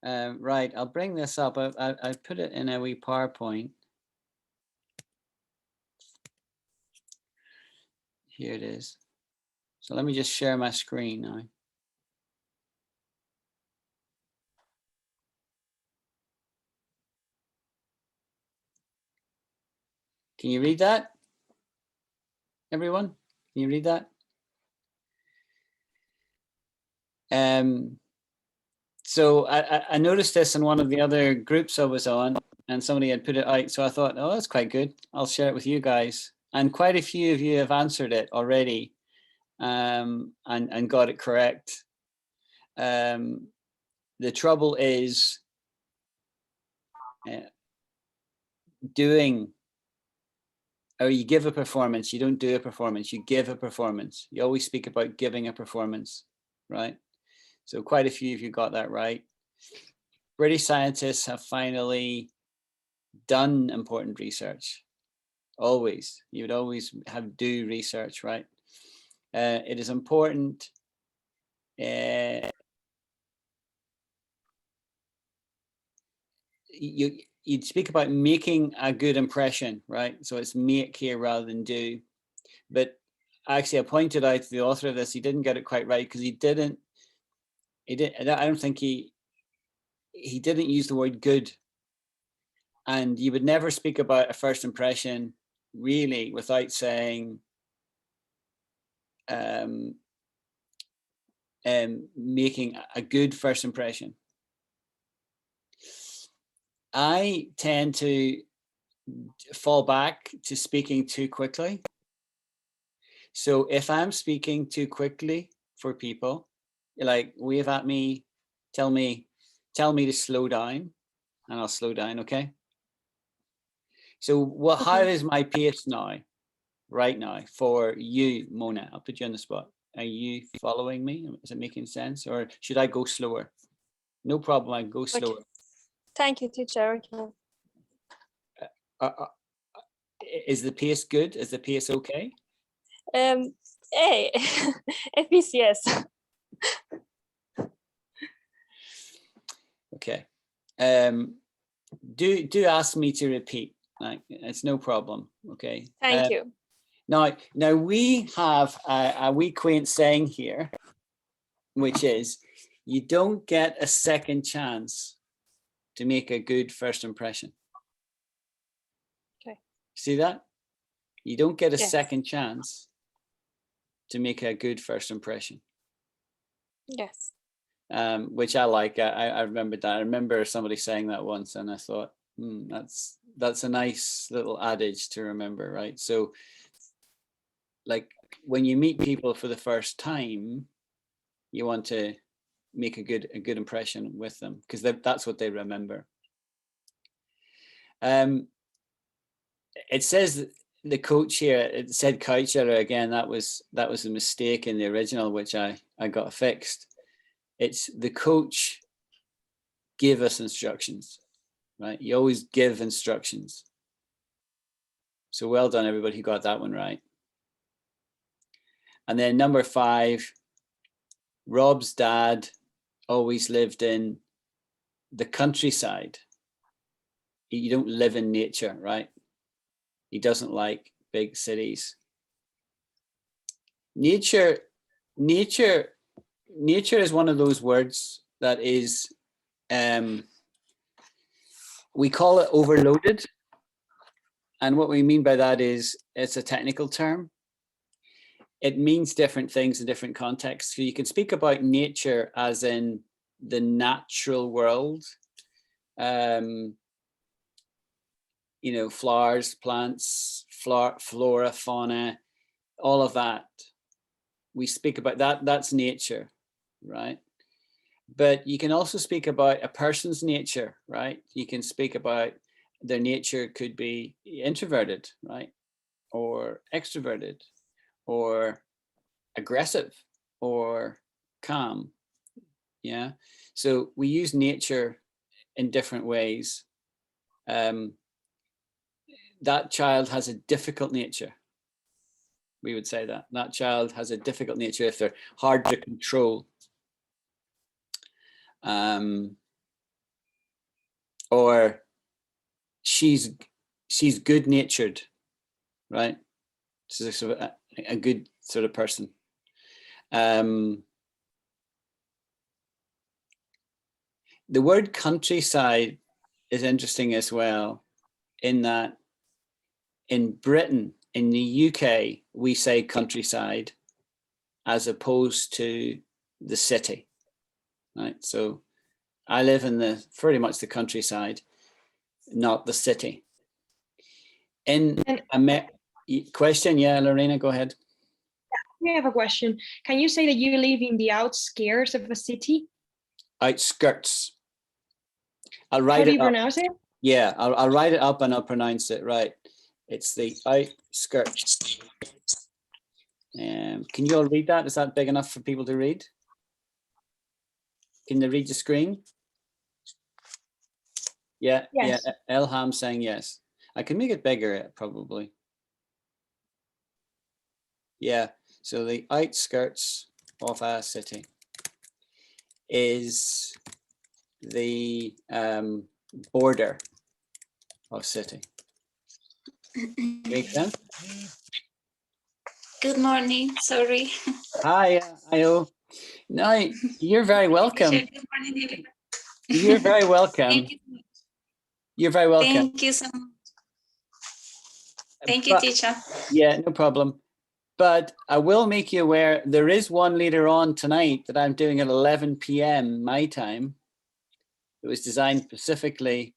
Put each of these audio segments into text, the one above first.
Right, I'll bring this up. I put it in a wee PowerPoint. Here it is. So let me just share my screen now. Can you read that? Everyone, can you read that? So I noticed this in one of the other groups I was on, and somebody had put it out. So I thought, oh, that's quite good. I'll share it with you guys. And quite a few of you have answered it already, and got it correct. The trouble is doing, or you give a performance, you don't do a performance, you give a performance. You always speak about giving a performance, right? So quite a few of you got that right. British scientists have finally done important research. Always, you would always have do research, right? It is important. You'd speak about making a good impression, right? So it's make here rather than do. But actually, I pointed out to the author of this, he didn't get it quite right because I don't think he didn't use the word good. And you would never speak about a first impression really without saying making a good first impression. I tend to fall back to speaking too quickly. So if I'm speaking too quickly for people, like wave at me, tell me to slow down, and I'll slow down, okay? So how is my pace now, right now, for you, Mona? I'll put you on the spot. Are you following me? Is it making sense? Or should I go slower? No problem, I go slower. Thank you, teacher. Is the pace good? Is the pace okay? Hey, pace, yes. Okay. Do ask me to repeat. Like, it's no problem. Okay. Thank you. Now we have a wee quaint saying here, which is, you don't get a second chance to make a good first impression. Okay. See that? You don't get a second chance to make a good first impression. Yes. Which I like. I remembered that. I remember somebody saying that once, and I thought, that's a nice little adage to remember, right? So, like when you meet people for the first time, you want to make a good impression with them because that's what they remember. It says the coach here. It said couch error again. That was a mistake in the original, which I got fixed. It's the coach give us instructions, right? You always give instructions. So well done, everybody who got that one right. And then number 5, Rob's dad always lived in the countryside. You don't live in nature, right? He doesn't like big cities. Nature is one of those words that is, we call it overloaded. And what we mean by that is it's a technical term. It means different things in different contexts. So you can speak about nature as in the natural world, you know, flowers, plants, flora, fauna, all of that. We speak about that. That's nature, right? But you can also speak about a person's nature, right? You can speak about their nature could be introverted, right? Or extroverted, or aggressive, or calm. Yeah. So we use nature in different ways. That child has a difficult nature. We would say that child has a difficult nature if they're hard to control. or she's good-natured, right? She's sort of a good sort of person. The word countryside is interesting as well, in that in Britain, in the UK, we say countryside as opposed to the city, right? So I live in pretty much the countryside, not the city. In question, yeah, Lorena, go ahead. I have a question. Can you say that you live in the outskirts of a city? Outskirts. I'll write How do it you up. pronounce it? Yeah, I'll write it up and I'll pronounce it right. It's the outskirts. Can you all read that? Is that big enough for people to read? Can they read the screen? Yeah, yes. Yeah. Elham saying yes. I can make it bigger, probably. Yeah, so the outskirts of a city is the border of city. Make sense? Good morning. Sorry. Hi, Io. No, you're very welcome. Good morning, everybody. You're very welcome. Thank you. You're very welcome. Thank you so much. Thank you, teacher. Yeah, no problem. But I will make you aware, there is one later on tonight that I'm doing at 11 p.m. my time. It was designed specifically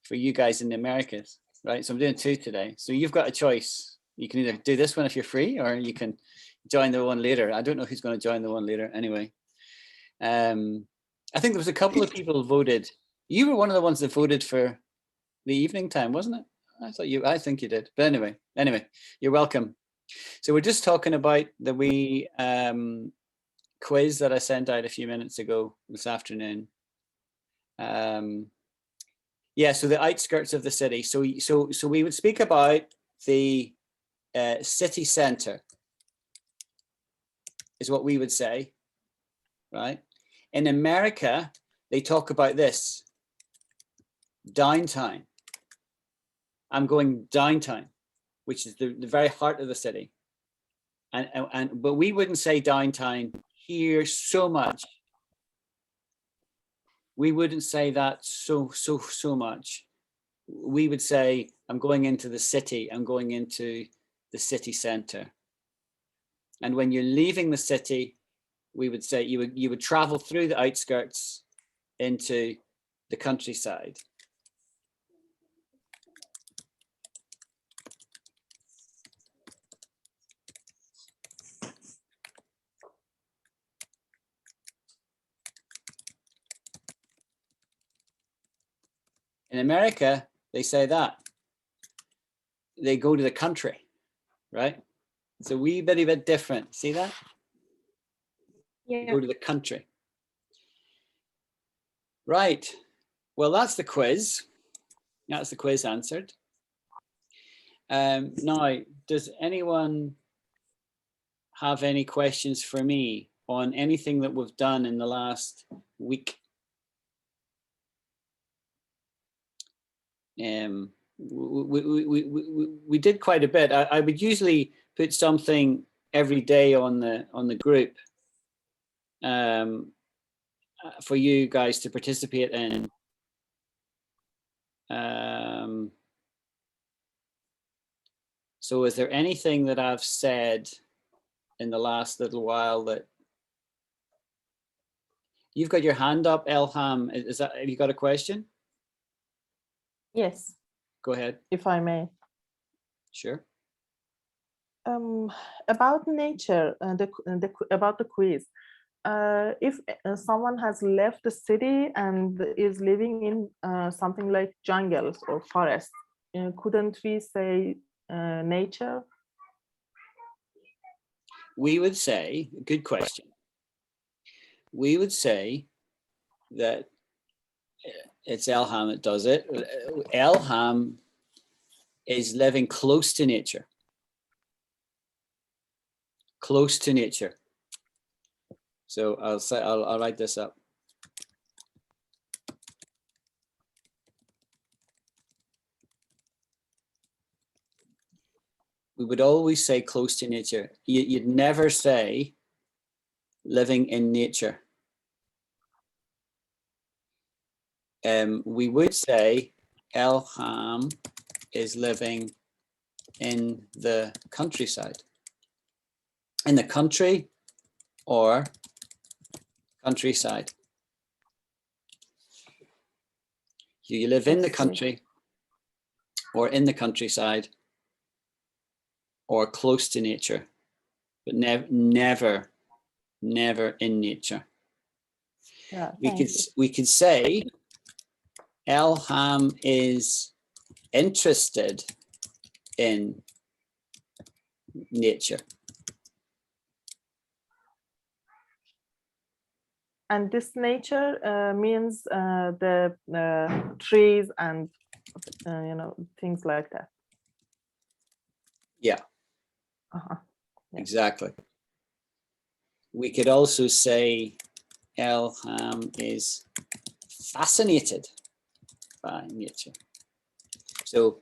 for you guys in the Americas, right? So I'm doing 2 today. So you've got a choice. You can either do this one if you're free, or you can join the one later. I don't know who's going to join the one later anyway. I think there was a couple of people who voted. You were one of the ones that voted for the evening time, wasn't it? I think you did. But anyway, you're welcome. So we're just talking about the wee quiz that I sent out a few minutes ago this afternoon. Yeah, so the outskirts of the city. So we would speak about the city center, is what we would say, right? In America, they talk about this, downtown. I'm going downtown, which is the very heart of the city. But we wouldn't say downtown here so much. We wouldn't say that so much. We would say, I'm going into the city, I'm going into the city center. And when you're leaving the city, we would say you would travel through the outskirts into the countryside. In America, they say that. They go to the country, right? It's a wee bit different. See that? Yeah. They go to the country. Right. Well, that's the quiz. That's the quiz answered. Now, does anyone have any questions for me on anything that we've done in the last week? We did quite a bit. I would usually put something every day on the group for you guys to participate in. So is there anything that I've said in the last little while that you've got your hand up, Elham? Have you got a question? Yes. Go ahead. If I may. Sure. About nature, about the quiz. If someone has left the city and is living in something like jungles or forests, couldn't we say nature? We would say, good question. We would say that it's Elham that does it. Elham is living close to nature. Close to nature. So I'll write this up. we would always say close to nature. You'd never say living in nature. We would say Elham is living in the countryside. In the country or countryside. You live in the country or in the countryside or close to nature, but never in nature. Yeah, we could say Elham is interested in nature. And this nature means the trees and you know, things like that. Yeah. Yeah. Exactly. We could also say Elham is fascinated by nature. So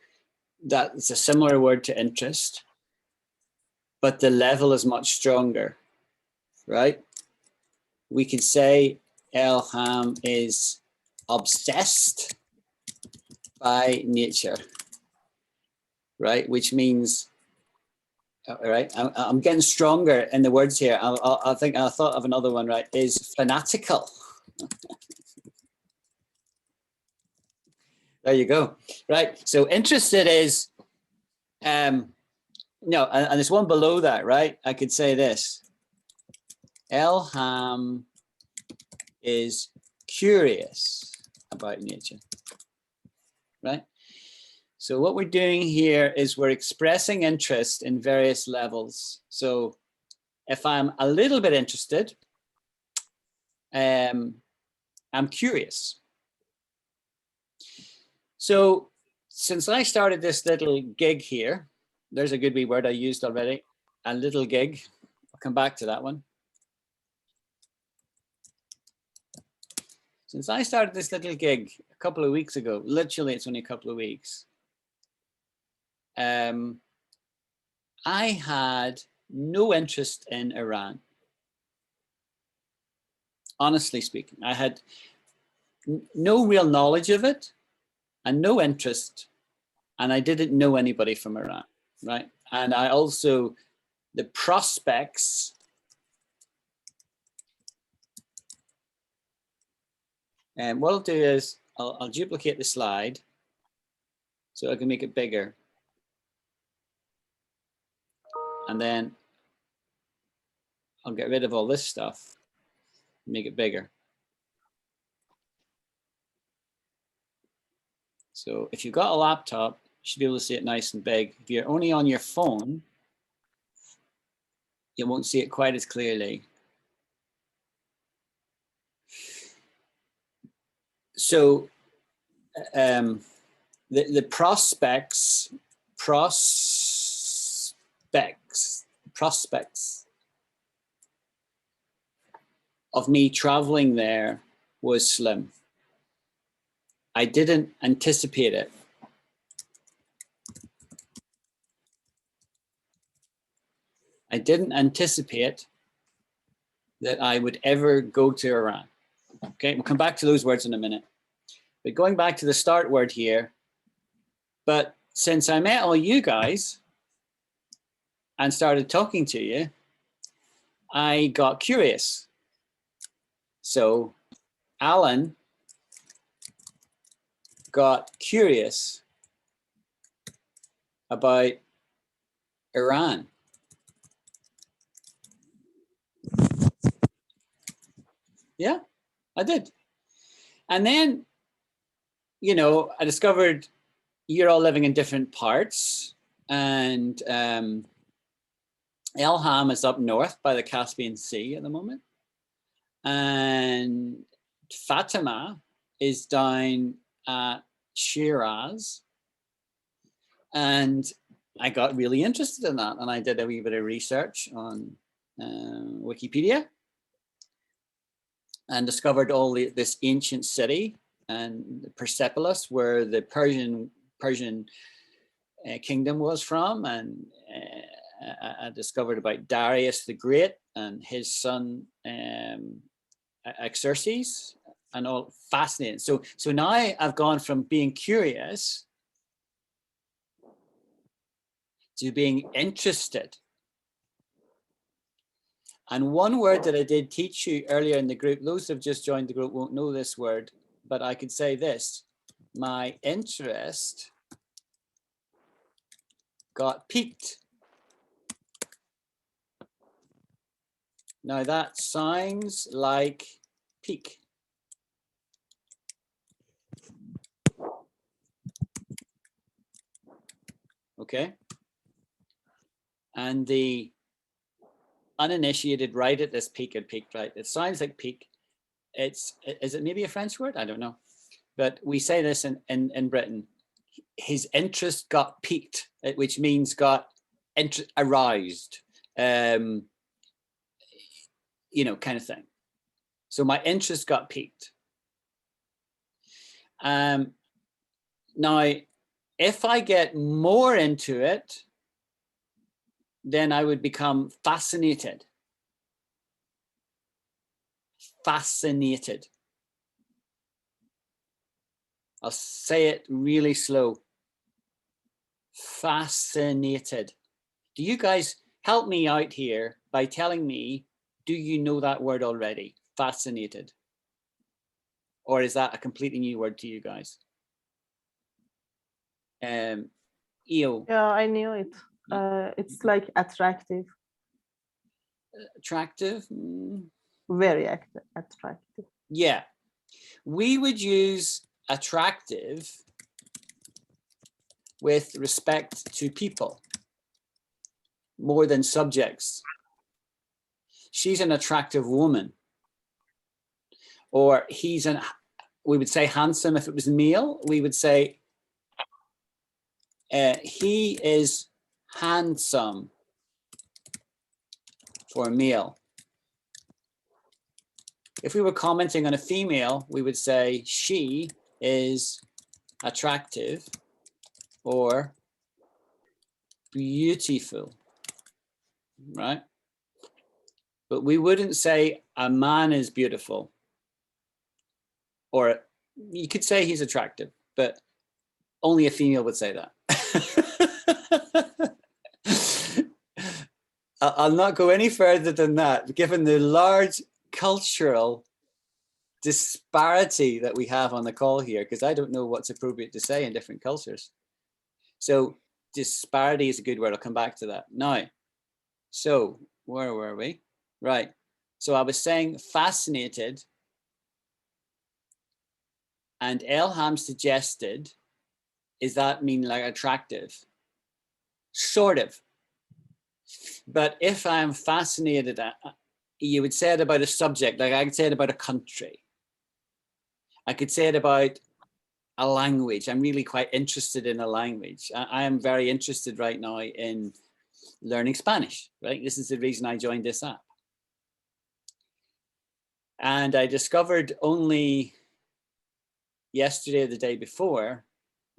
that's a similar word to interest, but the level is much stronger, right? We could say Elham is obsessed by nature, right? Which means, right? I'm getting stronger in the words here. I think I thought of another one, right? Is fanatical. There you go. Right. So interested is, no, and there's one below that, right? I could say this. Elham is curious about nature, right? So what we're doing here is we're expressing interest in various levels. So if I'm a little bit interested, I'm curious. So since I started this little gig here, there's a good wee word I used already, a little gig. I'll come back to that one. Since I started this little gig a couple of weeks ago, literally it's only a couple of weeks, I had no interest in Iran. Honestly speaking, I had no real knowledge of it and no interest, and I didn't know anybody from Iran, right? And I also, the prospects and what I'll do is I'll duplicate the slide so I can make it bigger. And then I'll get rid of all this stuff, make it bigger. So if you've got a laptop, you should be able to see it nice and big. If you're only on your phone, you won't see it quite as clearly. So the prospects of me traveling there was slim. I didn't anticipate it. I didn't anticipate that I would ever go to Iran. Okay, we'll come back to those words in a minute. But going back to the start word here, but since I met all you guys and started talking to you, I got curious. So Alan got curious about Iran. Yeah, I did. And then, you know, I discovered you're all living in different parts, and Elham is up north by the Caspian Sea at the moment. And Fatima is down at Shiraz. And I got really interested in that. And I did a wee bit of research on Wikipedia and discovered all this ancient city and Persepolis, where the Persian kingdom was from, and I discovered about Darius the Great and his son Xerxes, and all fascinating. So now I've gone from being curious to being interested. And one word that I did teach you earlier in the group, those who have just joined the group won't know this word, but I could say this: my interest got piqued. Now that sounds like pique. Okay. And the uninitiated right at this peak and peak, right? It sounds like peak. Is it maybe a French word? I don't know. But we say this in Britain. His interest got piqued, which means got aroused, you know, kind of thing. So my interest got piqued. Now, if I get more into it, then I would become fascinated. Fascinated. I'll say it really slow. Fascinated. Do you guys help me out here by telling me, do you know that word already? Fascinated. Or is that a completely new word to you guys? EO. Yeah, I knew it. It's like attractive, Attractive? very attractive. Yeah. We would use attractive with respect to people more than subjects. She's an attractive woman. Or we would say handsome if it was male. We would say he is handsome for a male. If we were commenting on a female, we would say she is attractive or beautiful, right? But we wouldn't say a man is beautiful, or you could say he's attractive, but only a female would say that. I'll not go any further than that, given the large cultural disparity that we have on the call here, because I don't know what's appropriate to say in different cultures. So disparity is a good word. I'll come back to that. Now, so where were we? Right. So I was saying fascinated, and Elham suggested, is that mean like attractive? Sort of. But if I'm fascinated, you would say it about a subject, like I could say it about a country. I could say it about a language. I'm really quite interested in a language. I am very interested right now in learning Spanish, right? This is the reason I joined this app. And I discovered only yesterday or the day before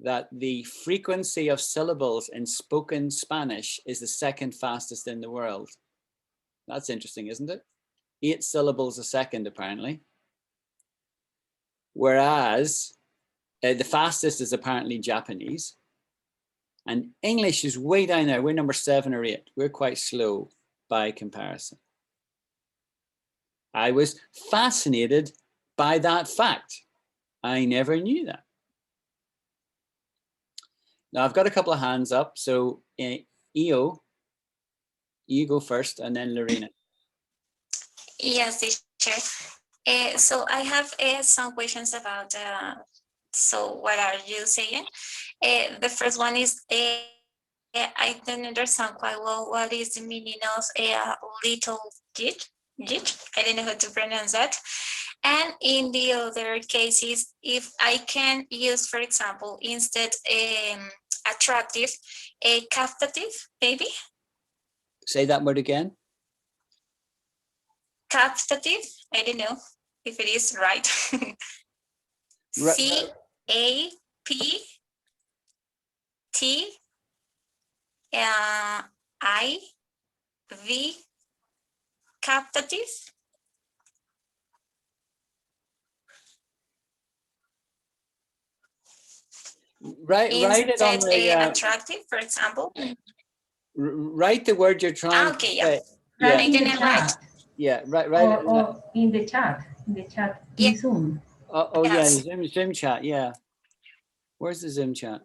that the frequency of syllables in spoken Spanish is the second fastest in the world. That's interesting, isn't it? 8 syllables a second, apparently. Whereas the fastest is apparently Japanese. And English is way down there. We're number 7 or 8. We're quite slow by comparison. I was fascinated by that fact. I never knew that. Now I've got a couple of hands up. So Io, you go first, and then Lorena. Yes, teacher. So I have some questions about, so what are you saying? The first one is, I don't understand quite well what is the meaning of a little git. I don't know how to pronounce that. And in the other cases, if I can use, for example, instead attractive, a captative, maybe? Say that word again. Captative, I don't know if it is right. V captative. Write it on Instead, the attractive, for example. write the word you're trying Okay, to yeah. say. Yeah. Write in the Making it right. chat. Yeah, right. Or in the chat. Yeah. In Zoom. Oh Yes. yeah, Zoom chat. Yeah, where's the Zoom chat?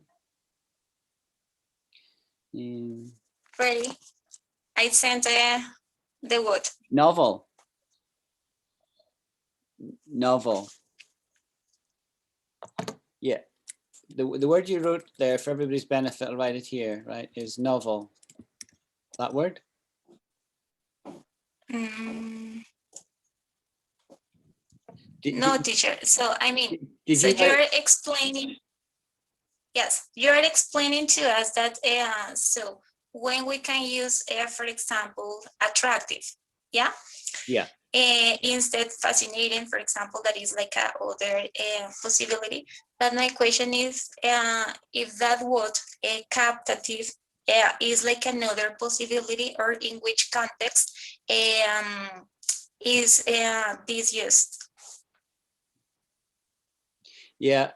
Ready? I sent the word. Novel. Yeah, the word you wrote there for everybody's benefit, I'll write it here, right, is novel. That word? No, teacher. So, I mean, did so you you're explaining, yes, you're explaining to us that, so when we can use, for example, attractive, yeah? Yeah. Instead fascinating, for example, that is like a other possibility. But my question is, if that word captative is like another possibility, or in which context is this used? Yeah,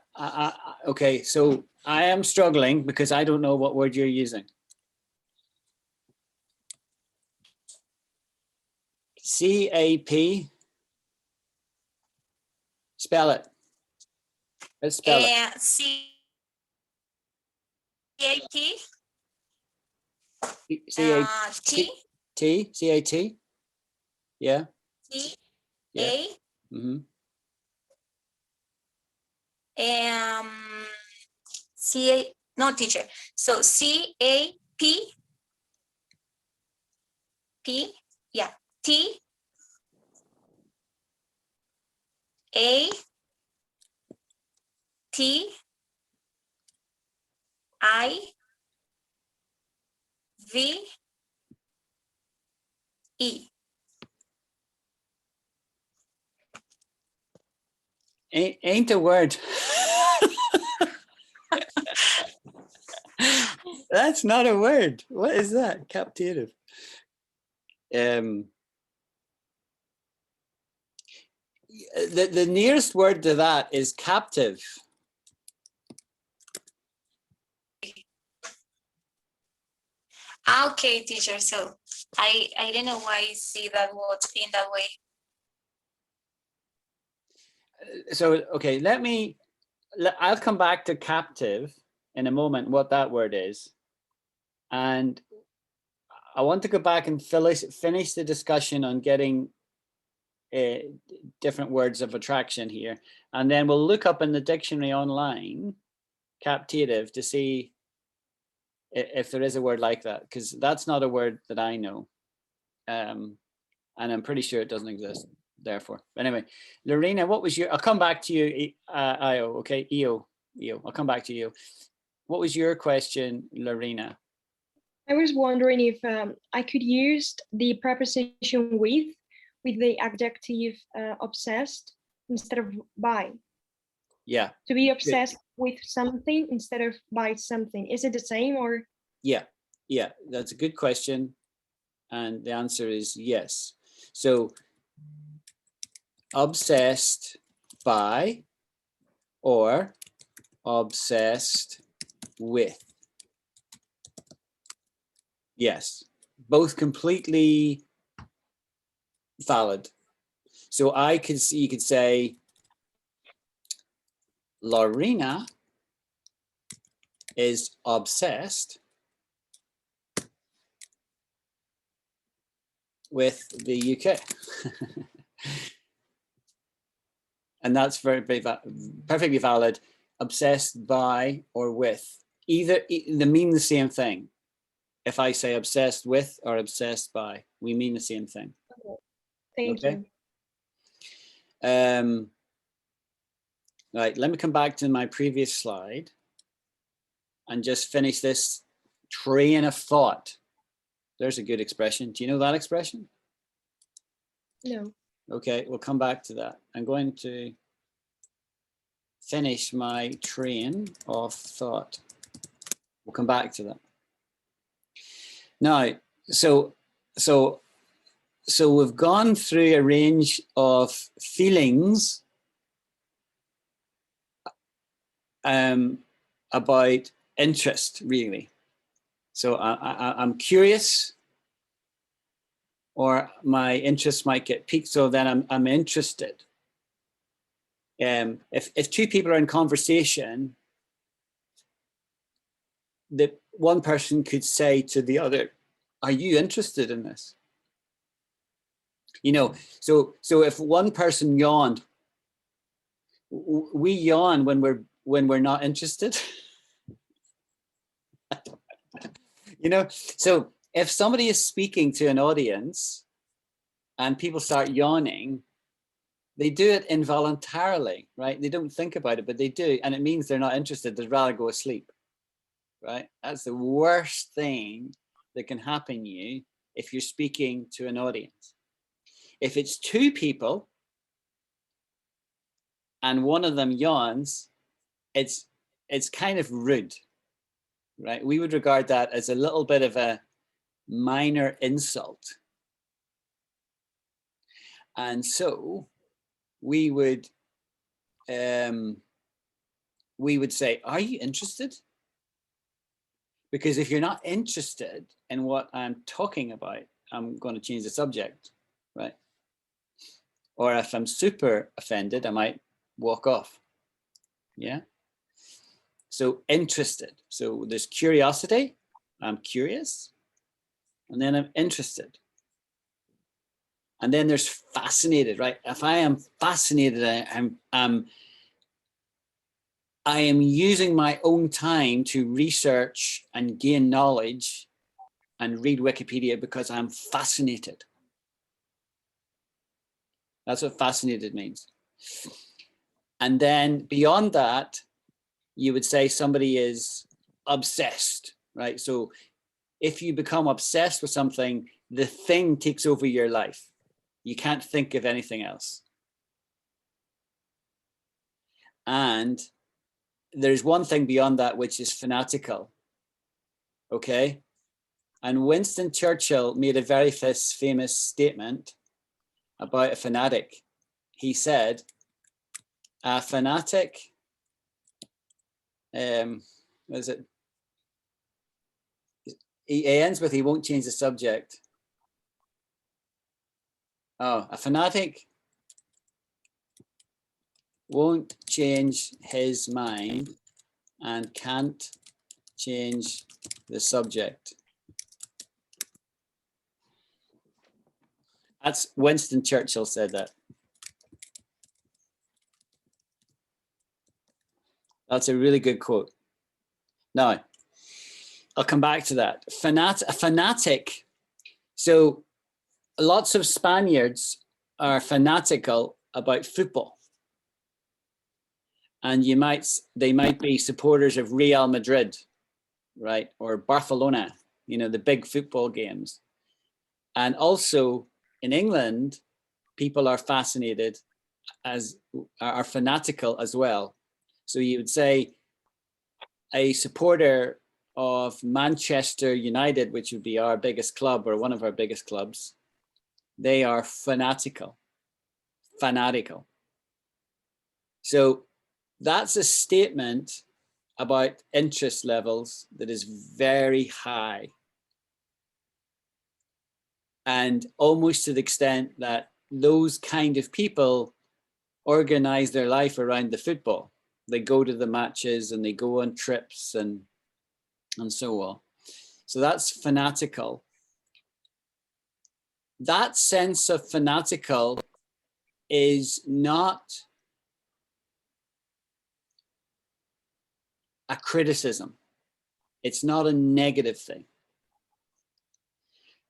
okay, so I am struggling because I don't know what word you're using. CAP. Spell it. Let's spell it. C-A-T? C-A-T? T? C-A-T? Yeah. T? Yeah. A? C-A, no, teacher. So C-A-P? P? Yeah. T? A? T? I? V? E? Ain't a word. That's not a word. What is that? Captative. The nearest word to that is captive. Okay, teacher. So I don't know why I see that word in that way. So, okay, I'll come back to captive in a moment, what that word is. And I want to go back and finish the discussion on getting different words of attraction here. And then we'll look up in the dictionary online, captative, to see if there is a word like that, because that's not a word that I know. And I'm pretty sure it doesn't exist, therefore. Anyway, Lorena, what was I'll come back to you, Io, okay, Io, I'll come back to you. What was your question, Lorena? I was wondering if I could use the preposition with the adjective obsessed instead of by. Yeah. To be obsessed with something instead of by something. Is it the same or? Yeah, that's a good question. And the answer is yes. So obsessed by or obsessed with. Yes, both completely valid. So you could say Lorena is obsessed with the UK. And that's perfectly valid. Obsessed by or with. They mean the same thing. If I say obsessed with or obsessed by, we mean the same thing. Thank you. Right, let me come back to my previous slide and just finish this train of thought. There's a good expression. Do you know that expression? No. Okay, we'll come back to that. I'm going to finish my train of thought. We'll come back to that. Now, so we've gone through a range of feelings about interest, really. So I'm curious, or my interest might get piqued, so then I'm interested. If two people are in conversation, that one person could say to the other, "Are you interested in this?" You know, so if one person yawned, we yawn when we're not interested. You know, so if somebody is speaking to an audience and people start yawning, they do it involuntarily, right? They don't think about it, but they do, and it means they're not interested. They'd rather go asleep, right? That's the worst thing that can happen to you if you're speaking to an audience. If it's two people and one of them yawns, it's kind of rude, right? We would regard that as a little bit of a minor insult. And so we would say, "Are you interested?" Because if you're not interested in what I'm talking about, I'm going to change the subject, right? Or if I'm super offended, I might walk off. Yeah. So interested. So there's curiosity. I'm curious. And then I'm interested. And then there's fascinated, right? If I am fascinated, I am using my own time to research and gain knowledge and read Wikipedia because I'm fascinated. That's what fascinated means. And then beyond that, you would say somebody is obsessed, right? So if you become obsessed with something, the thing takes over your life. You can't think of anything else. And there's one thing beyond that, which is fanatical. Okay? And Winston Churchill made a very famous statement about a fanatic. He said, a fanatic, what is it? He ends with, he won't change the subject. Oh, a fanatic won't change his mind and can't change the subject. That's Winston Churchill said that. That's a really good quote. Now, I'll come back to that. A fanatic. So lots of Spaniards are fanatical about football. And they might be supporters of Real Madrid, right? Or Barcelona, you know, the big football games. And also in England, people are fascinated, are fanatical as well. So you would say a supporter of Manchester United, which would be our biggest club or one of our biggest clubs, they are fanatical. So that's a statement about interest levels that is very high. And almost to the extent that those kind of people organize their life around the football. They go to the matches and they go on trips and so on. So that's fanatical. That sense of fanatical is not a criticism. It's not a negative thing.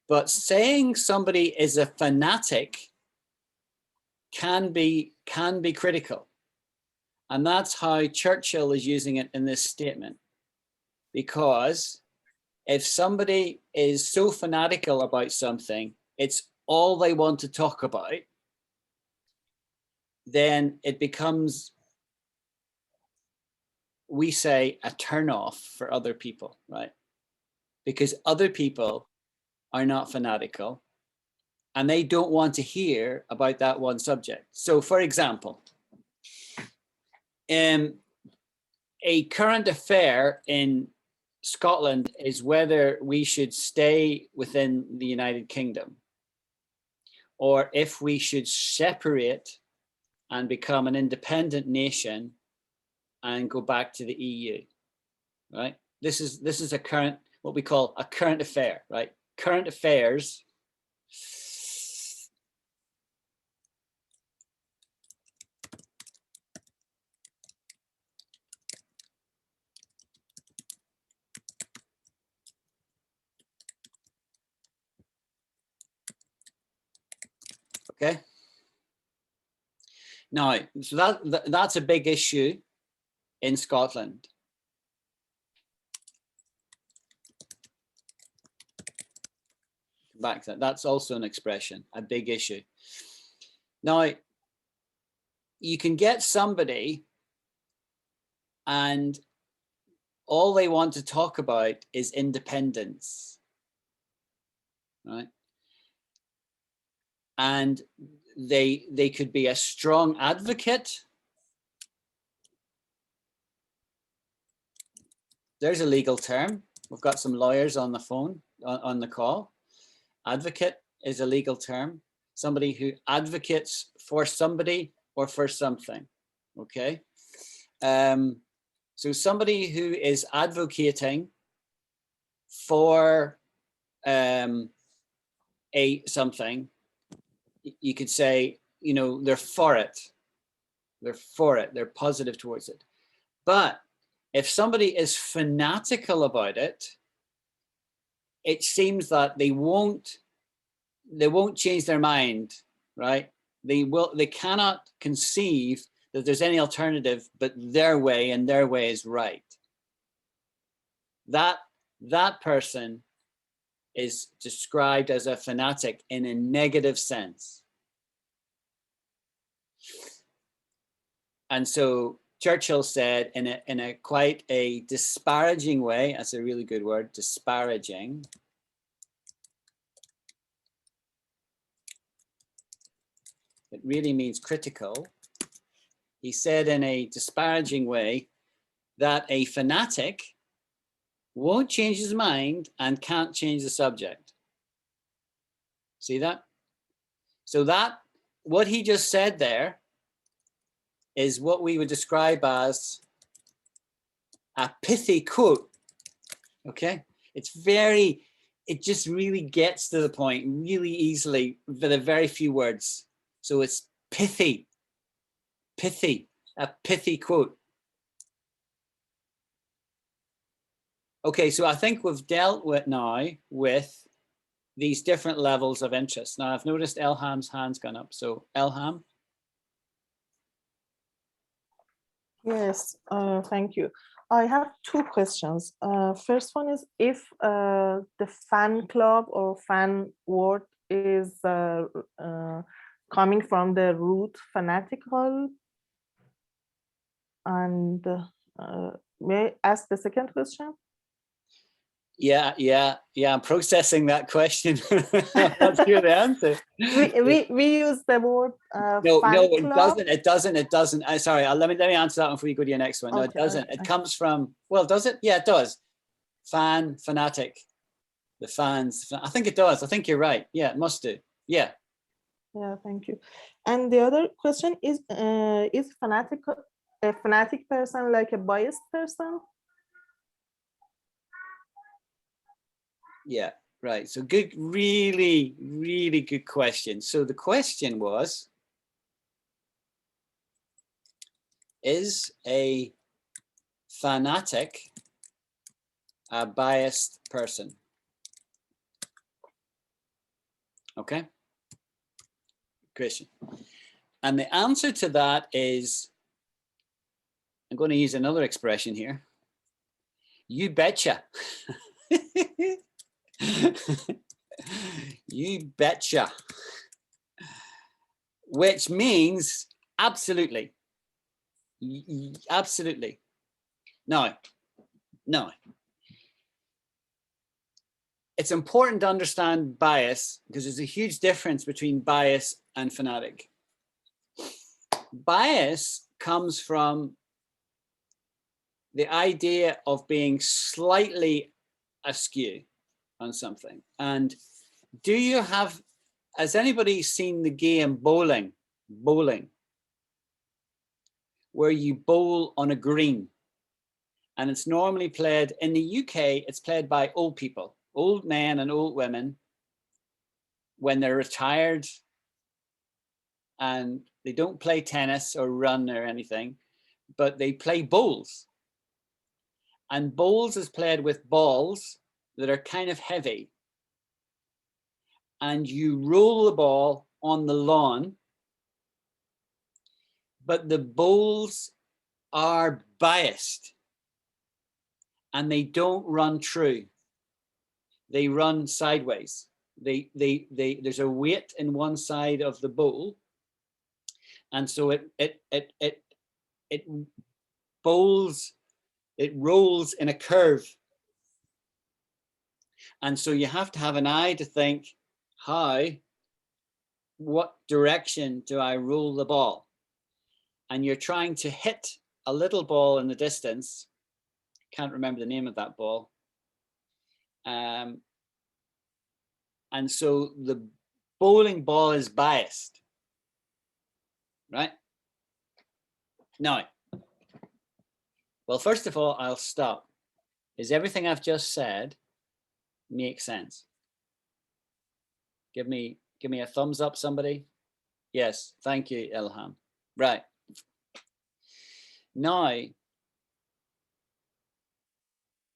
But saying somebody is a fanatic can be critical. And that's how Churchill is using it in this statement. Because if somebody is so fanatical about something, it's all they want to talk about, then it becomes, we say, a turn off for other people, right? Because other people are not fanatical, and they don't want to hear about that one subject. So, for example, a current affair in Scotland is whether we should stay within the United Kingdom or if we should separate and become an independent nation and go back to the EU, right? This is a current, what we call a current affair, right? Current affairs okay. Now, so that's a big issue in Scotland. Back to that, that's also an expression, a big issue. Now, you can get somebody and all they want to talk about is independence, right? And they could be a strong advocate. There's a legal term. We've got some lawyers on the phone, on the call. Advocate is a legal term. Somebody who advocates for somebody or for something, okay? So somebody who is advocating for something, you could say, you know, they're for it. They're for it. They're positive towards it. But if somebody is fanatical about it, it seems that they won't change their mind, right? They cannot conceive that there's any alternative but their way, and their way is right. That person is described as a fanatic in a negative sense. And so Churchill said in a quite a disparaging way, that's a really good word, disparaging. It really means critical. He said in a disparaging way that a fanatic won't change his mind and can't change the subject. See that? So that, what he just said there is what we would describe as a pithy quote, okay? It just really gets to the point really easily with a very few words. So it's pithy, a pithy quote. Okay, so I think we've dealt with now with these different levels of interest. Now I've noticed Elham's hand's gone up. So Elham. Yes, thank you. I have two questions. First one is if the fan club or fan word is coming from the root fanatical, and may I ask the second question? Yeah. I'm processing that question. Let's hear the answer. We use the word No, fan club. it doesn't. Sorry, let me answer that one before you go to your next one. No, Okay, it doesn't. okay. It comes from, well, does it? Yeah, it does. Fanatic. The fans. I think it does. I think you're right. Yeah, it must do. Yeah. Yeah, thank you. And the other question is a fanatic person like a biased person? Yeah, right. So good, really, really good question. So the question was, is a fanatic a biased person? Okay, question. And the answer to that is, I'm going to use another expression here. You betcha. You betcha. Which means absolutely. Absolutely. No. it's important to understand bias because there's a huge difference between bias and fanatic. Bias comes from the idea of being slightly askew on something. And has anybody seen the game bowling? Bowling, where you bowl on a green. And it's normally played in the UK, it's played by old people, old men and old women when they're retired and they don't play tennis or run or anything, but they play bowls. And bowls is played with balls that are kind of heavy. And you roll the ball on the lawn, but the bowls are biased and they don't run true. They run sideways. There's a weight in one side of the bowl. And so it rolls in a curve. And so you have to have an eye to think, what direction do I roll the ball? And you're trying to hit a little ball in the distance. Can't remember the name of that ball. And so the bowling ball is biased, right? Now, well, first of all, I'll stop. Is everything I've just said make sense? Give me a thumbs up, somebody. Yes, thank you, Ilham. Right. Now,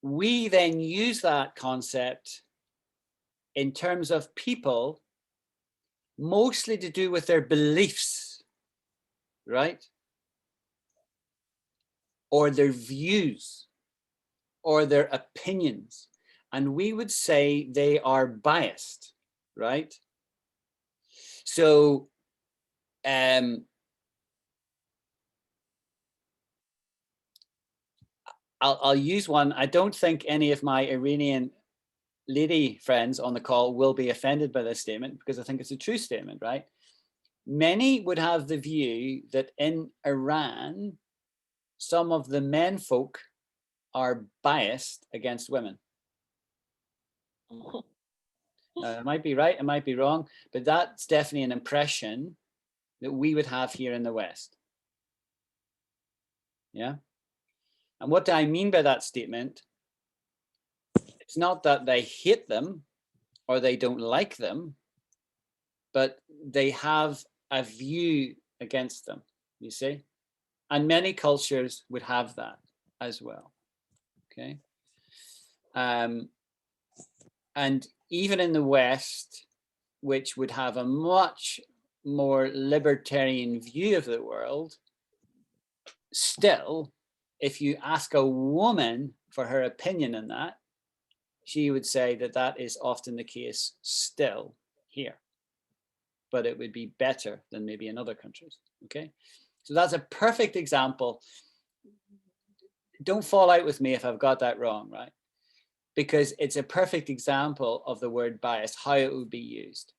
we then use that concept in terms of people, mostly to do with their beliefs, right? Or their views, or their opinions. And we would say they are biased, right? So, I'll use one. I don't think any of my Iranian lady friends on the call will be offended by this statement because I think it's a true statement, right? Many would have the view that in Iran, some of the men folk are biased against women. It might be right, it might be wrong, but that's definitely an impression that we would have here in the West. Yeah. And what do I mean by that statement? It's not that they hate them or they don't like them, but they have a view against them, you see? And many cultures would have that as well, okay? And even in the West, which would have a much more libertarian view of the world, still, if you ask a woman for her opinion on that, she would say that that is often the case still here, but it would be better than maybe in other countries, okay? So that's a perfect example. Don't fall out with me if I've got that wrong, right? Because it's a perfect example of the word bias, how it would be used.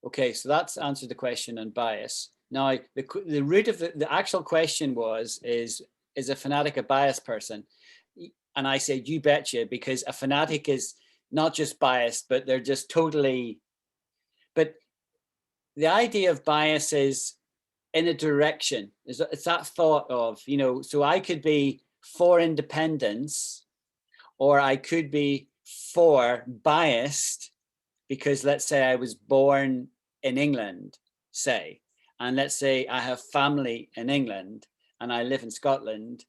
Okay, so that's answered the question on bias. Now, the root of the actual question is a fanatic a biased person? And I said, you betcha, because a fanatic is not just biased, but they're just totally, but the idea of bias is in a direction. It's that thought of, you know, so I could be for independence, or I could be for biased, because let's say I was born in England, say, and let's say I have family in England and I live in Scotland.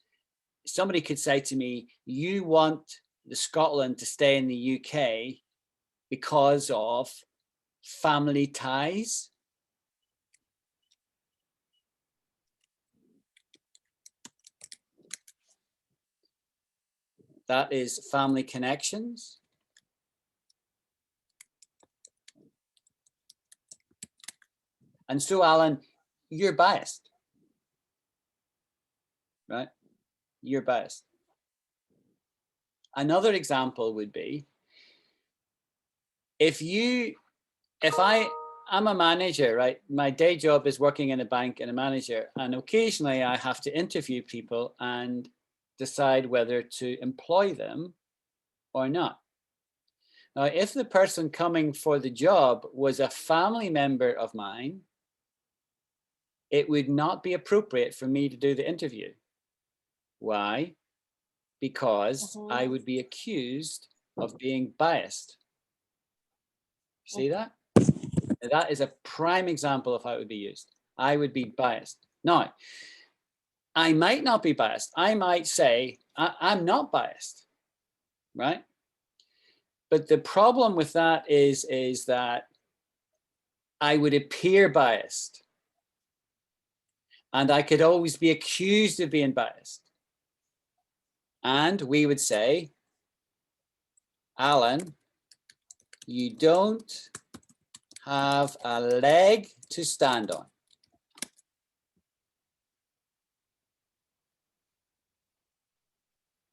Somebody could say to me, you want the Scotland to stay in the UK because of family ties. That is family connections. And so, Alan, you're biased, right? you're biased. Another example would be I'm a manager, right? My day job is working in a bank and a manager, and occasionally I have to interview people and decide whether to employ them or not. Now, if the person coming for the job was a family member of mine, it would not be appropriate for me to do the interview. Why? Because I would be accused of being biased. See that? That is a prime example of how it would be used. I would be biased. Now, I might not be biased. I might say, I'm not biased, right? But the problem with that is that I would appear biased. And I could always be accused of being biased. And we would say, Alan, you don't have a leg to stand on.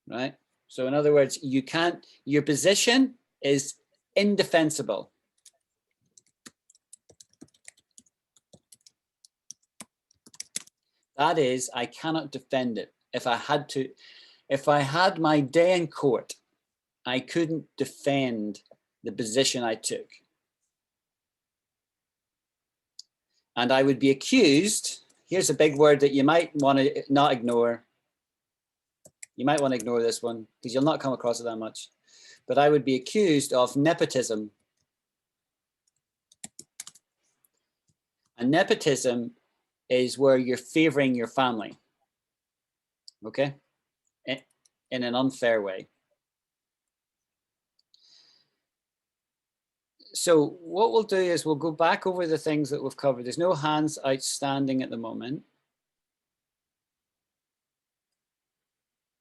Right? So in other words, you can't, your position is indefensible. That is, I cannot defend it. If I had my day in court, I couldn't defend the position I took. And I would be accused, here's a big word that you might want to not ignore. You might want to ignore this one because you'll not come across it that much. But I would be accused of nepotism. And nepotism is where you're favoring your family, okay, in an unfair way. So what we'll do is we'll go back over the things that we've covered. There's no hands outstanding at the moment.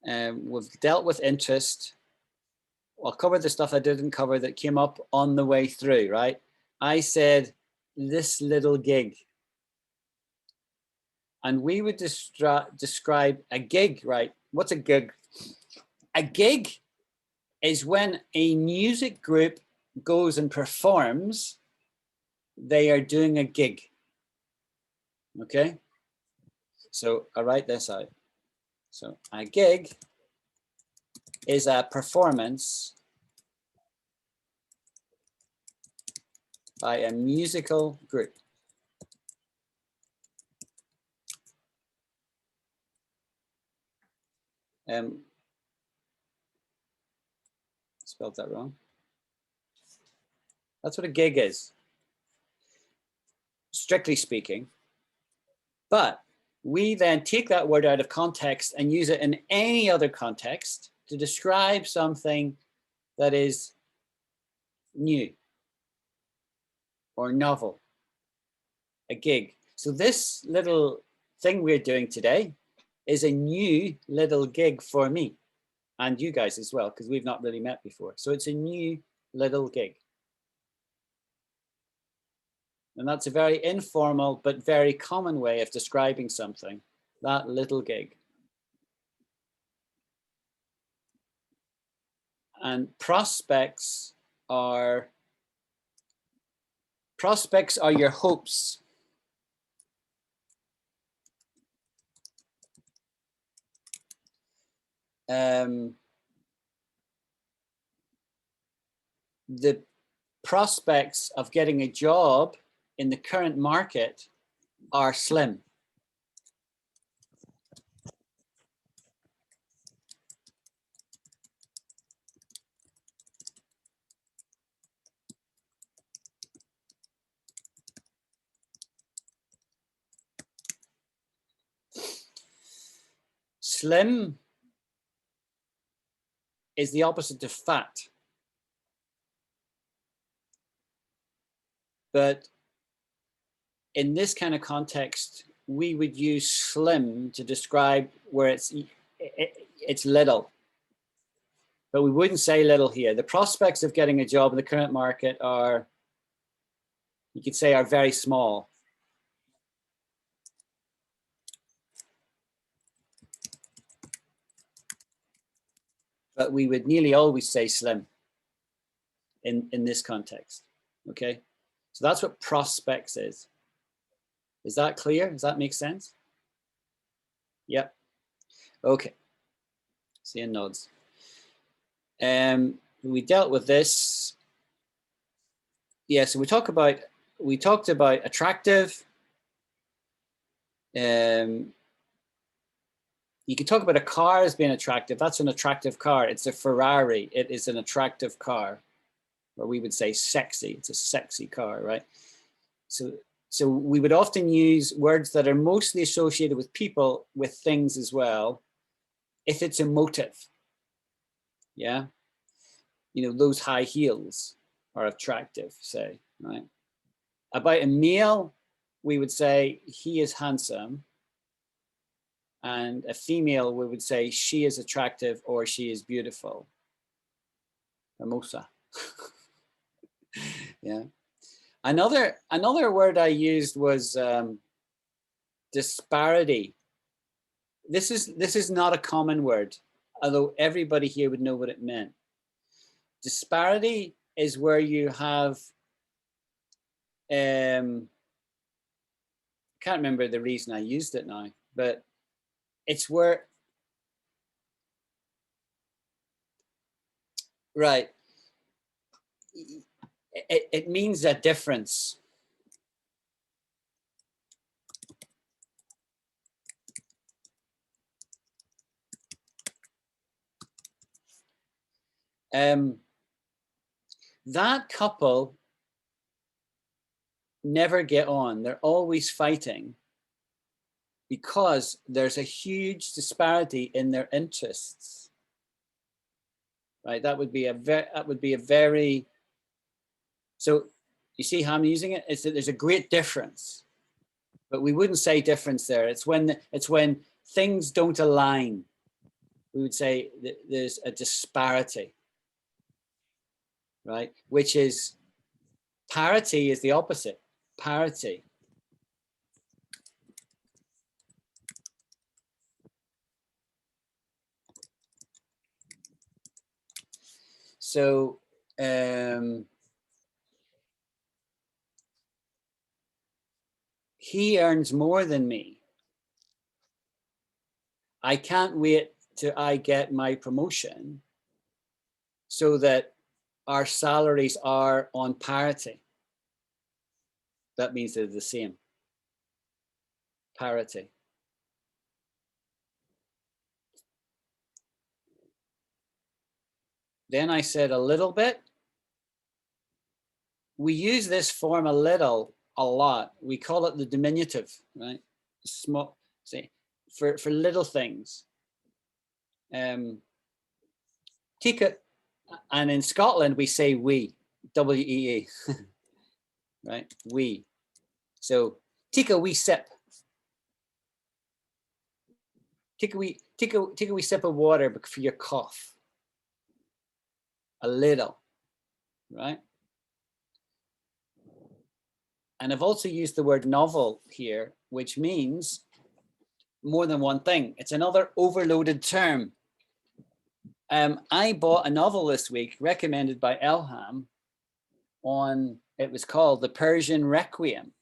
We've dealt with interest. I'll cover the stuff I didn't cover that came up on the way through, right? I said, this little gig. And we would describe a gig, right? What's a gig? A gig is when a music group goes and performs, they are doing a gig. Okay? So I write this out. So a gig is a performance by a musical group. Spelled that wrong. That's what a gig is, strictly speaking. But we then take that word out of context and use it in any other context to describe something that is new or novel, a gig. So this little thing we're doing today is a new little gig for me and you guys as well, because we've not really met before. So it's a new little gig. And that's a very informal but very common way of describing something, that little gig. And prospects are your hopes. The prospects of getting a job in the current market are slim. Slim is the opposite of fat. But in this kind of context, we would use slim to describe where it's little. But we wouldn't say little here. The prospects of getting a job in the current market are, you could say, are very small. but we would nearly always say slim in this context. Okay, so that's what prospects is. Is that clear? Does that make sense? Yep. Okay. Seeing nods. We dealt with this. Yeah, so we talked about attractive. You can talk about a car as being attractive. That's an attractive car. It's a Ferrari. It is an attractive car. Or we would say sexy. It's a sexy car, right? So we would often use words that are mostly associated with people, with things as well, if it's emotive. Yeah. You know, those high heels are attractive, say, right? About a male, we would say he is handsome. And a female, we would say she is attractive or she is beautiful. Hermosa. Yeah. Another word I used was disparity. This is not a common word, although everybody here would know what it meant. Disparity is where you have can't remember the reason I used it now, but it's where, right, it means a difference. That couple never get on. They're always fighting because there's a huge disparity in their interests. Right? That would be a very, so you see how I'm using it? It's that there's a great difference, but we wouldn't say difference there. It's when things don't align. We would say that there's a disparity, right? Which is, parity is the opposite. Parity. So he earns more than me. I can't wait till I get my promotion so that our salaries are on parity. That means they're the same. Parity. Then I said a little bit. We use this form a lot. We call it the diminutive, right? Small, say, for little things. Tika, and in Scotland we say we, W-E-E, right? We. So tika we sip. Take a wee sip of water for your cough. A little, right? And I've also used the word novel here, which means more than one thing. It's another overloaded term. I bought a novel this week recommended by Elham it was called The Persian Requiem,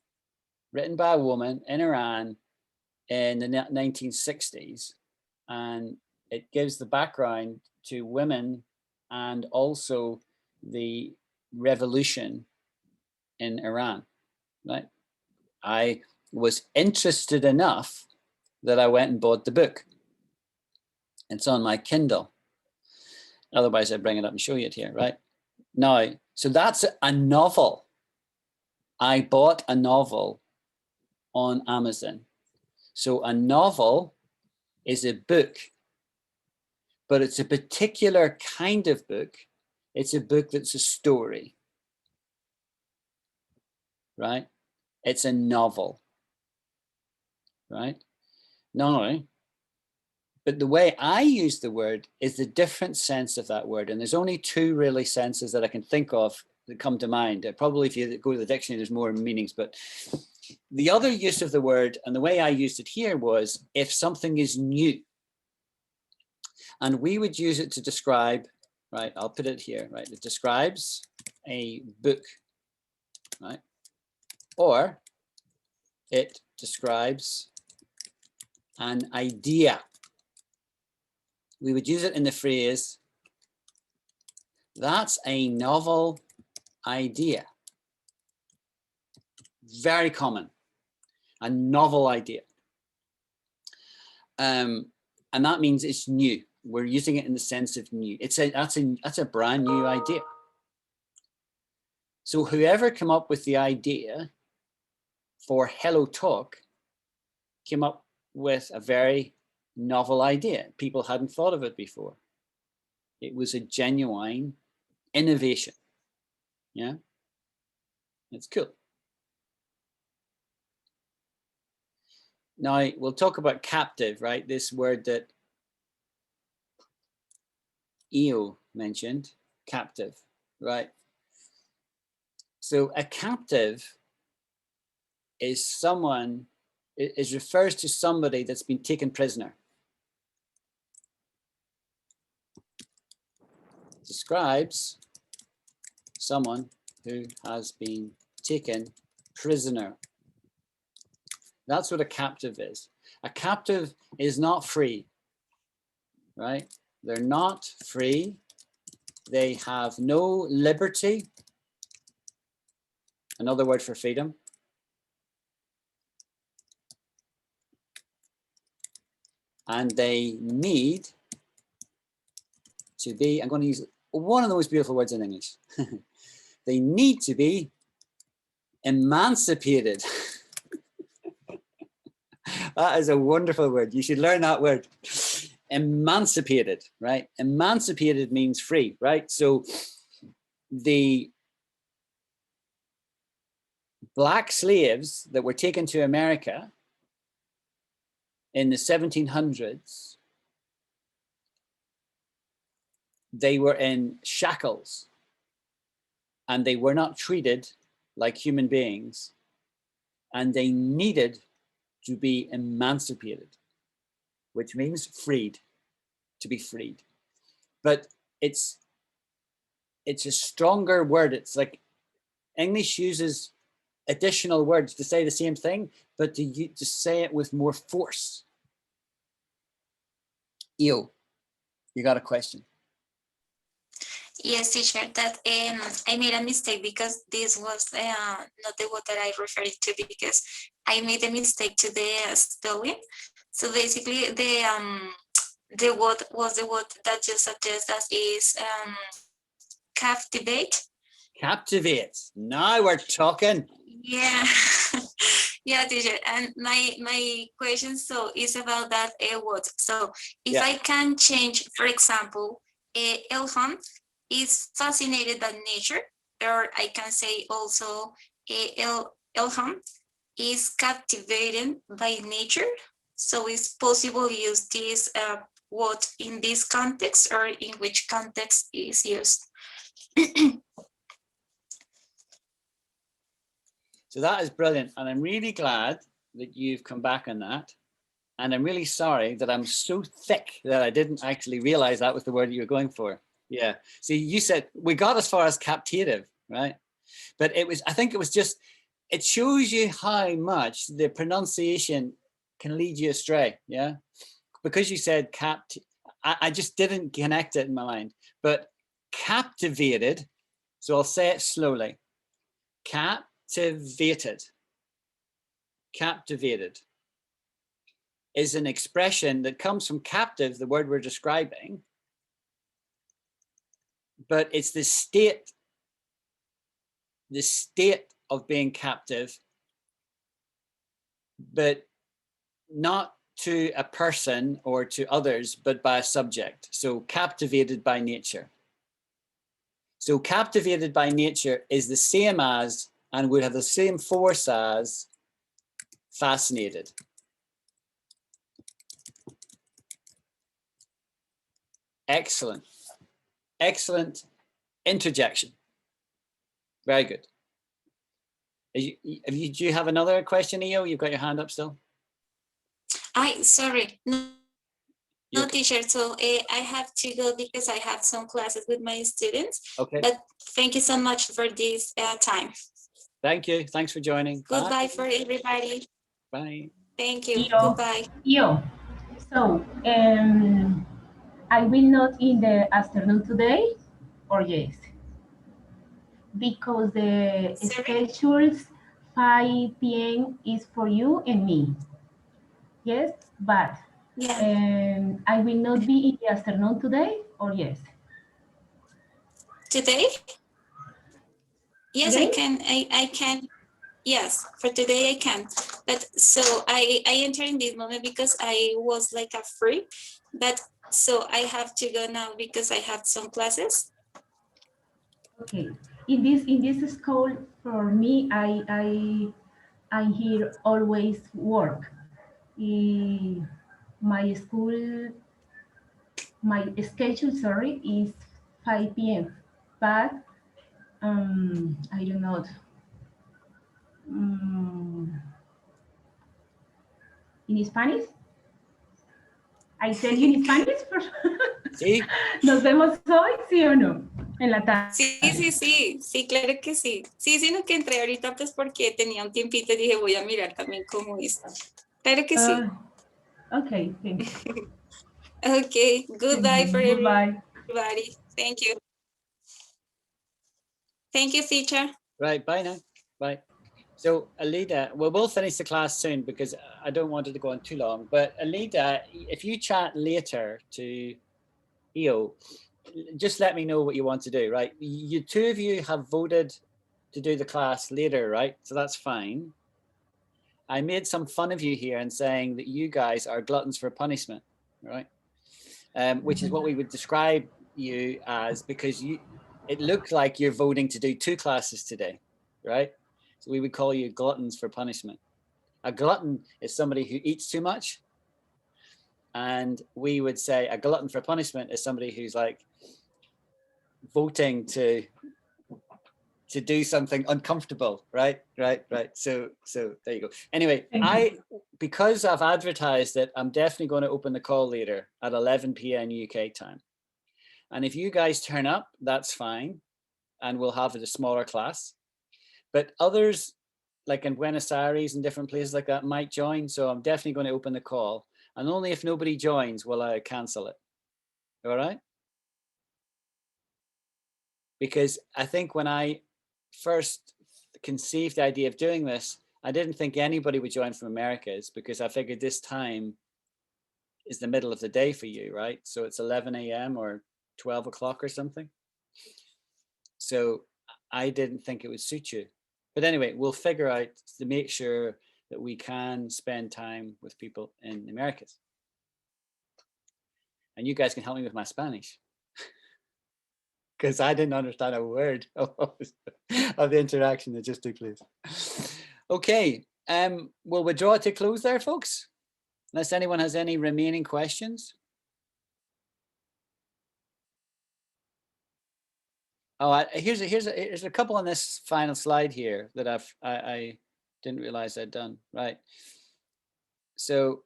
written by a woman in Iran in the 1960s. And it gives the background to women and also the revolution in Iran, right? I was interested enough that I went and bought the book. It's on my Kindle. Otherwise, I'd bring it up and show you it here, right? Now, so that's a novel. I bought a novel on Amazon. So a novel is a book, but it's a particular kind of book. It's a book that's a story, right? It's a novel, right? No, but the way I use the word is the different sense of that word. And there's only two really senses that I can think of that come to mind. Probably if you go to the dictionary, there's more meanings, but the other use of the word and the way I used it here was if something is new. And we would use it to describe, right? I'll put it here, right? It describes a book, right? Or it describes an idea. We would use it in the phrase, that's a novel idea. Very common, a novel idea. And that means it's new. We're using it in the sense of new. That's a brand new idea. So whoever came up with the idea for Hello Talk came up with a very novel idea. People hadn't thought of it before. It was a genuine innovation. Yeah, it's cool. Now we'll talk about captive, right? This word that Eo mentioned, captive, right? So a captive is someone, it refers to somebody that's been taken prisoner. Describes someone who has been taken prisoner. That's what a captive is. A captive is not free, right? They're not free. They have no liberty. Another word for freedom. And they need to be, I'm going to use one of the most beautiful words in English. They need to be emancipated. That is a wonderful word. You should learn that word. Emancipated, right? Emancipated means free, right? So the black slaves that were taken to America in the 1700s, they were in shackles and they were not treated like human beings, and they needed to be emancipated, which means freed, to be freed. But it's a stronger word. It's like English uses additional words to say the same thing, but to say it with more force. Eo, you got a question? Yes, teacher, that I made a mistake because this was not the word that I referred to, because I made a mistake to the spelling. So basically the word was the word that you suggest that is captivate. Captivate. Now we're talking. Yeah. Yeah, teacher. And my question so is about that word. So if I can change, for example, Elham is fascinated by nature, or I can say also Elham is captivated by nature. So it's possible to use this word in this context, or in which context is used. So that is brilliant. And I'm really glad that you've come back on that. And I'm really sorry that I'm so thick that I didn't actually realize that was the word you were going for. Yeah. See, you said we got as far as captative, right? But it was, I think it was just, it shows you how much the pronunciation can lead you astray. Yeah. Because you said I just didn't connect it in my mind. But captivated, so I'll say it slowly. Captivated is an expression that comes from captive, the word we're describing, but it's the state of being captive, but not to a person or to others, but by a subject. So captivated by nature. So captivated by nature is the same as, and would have the same force as, fascinated. Excellent. Excellent interjection. Very good. Do you have another question, Eo? You've got your hand up still? Sorry. No, No, teacher. So I have to go because I have some classes with my students. Okay. But thank you so much for this time. Thank you. Thanks for joining. Bye. Goodbye for everybody. Bye. Thank you. Yo. Goodbye. Yo. So, I will not in the afternoon today, or yes? Because the Sorry? schedules 5 p.m. is for you and me. Yes, but Yeah. I will not be in the afternoon today, or yes? Today? Yes, I Again? can. I can. Yes, for today I can. But so I enter in this moment because I was like a free, but so I have to go now because I have some classes. Okay. In this school, for me, I here always work. My school, my schedule, sorry, is 5 p.m. But I don't know. In Spanish, I tell you in Spanish. Sí. Nos vemos hoy, ¿sí o no? En la tarde. Sí, claro que sí. Sí, sino que entré ahorita pues porque tenía un tiempito y dije voy a mirar también cómo es. Claro que sí. Okay, thank you. Okay, goodbye for Goodbye. everybody. Thank you. Thank you, teacher. Right. Bye now. Bye. So Alida, well, we'll finish the class soon because I don't want it to go on too long. But Alida, if you chat later to Io, just let me know what you want to do, right? You two of you have voted to do the class later, right? So that's fine. I made some fun of you here and saying that you guys are gluttons for punishment, right? Which is what we would describe you as, because it looked like you're voting to do 2 classes today, right? So we would call you gluttons for punishment. A glutton is somebody who eats too much. And we would say a glutton for punishment is somebody who's like voting to do something uncomfortable, right? So there you go. Anyway, because I've advertised it, I'm definitely going to open the call later at 11 p.m. UK time. And if you guys turn up, that's fine. And we'll have a smaller class. But others, like in Buenos Aires and different places like that, might join. So I'm definitely going to open the call. And only if nobody joins will I cancel it. All right? Because I think when I first conceived the idea of doing this, I didn't think anybody would join from Americas, because I figured this time is the middle of the day for you, right? So it's 11 a.m. or 12 o'clock or something. So I didn't think it would suit you. But anyway, we'll figure out to make sure that we can spend time with people in the Americas. And you guys can help me with my Spanish, because I didn't understand a word of the interaction that just took place. Okay, we'll withdraw to close there, folks, unless anyone has any remaining questions. Oh, here's a couple on this final slide here that I didn't realize I'd done, right? So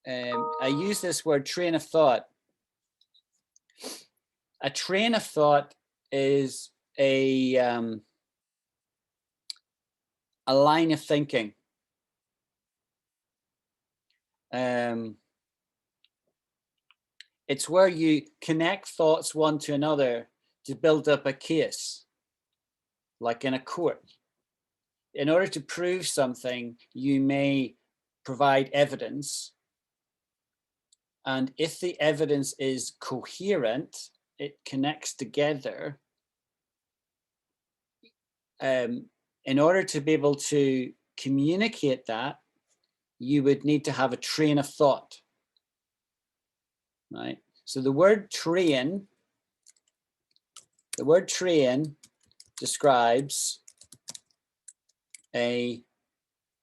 I use this word train of thought. A train of thought is a line of thinking. It's where you connect thoughts one to another to build up a case, like in a court. In order to prove something, you may provide evidence. And if the evidence is coherent, it connects together. In order to be able to communicate that, you would need to have a train of thought, right? So the word train describes a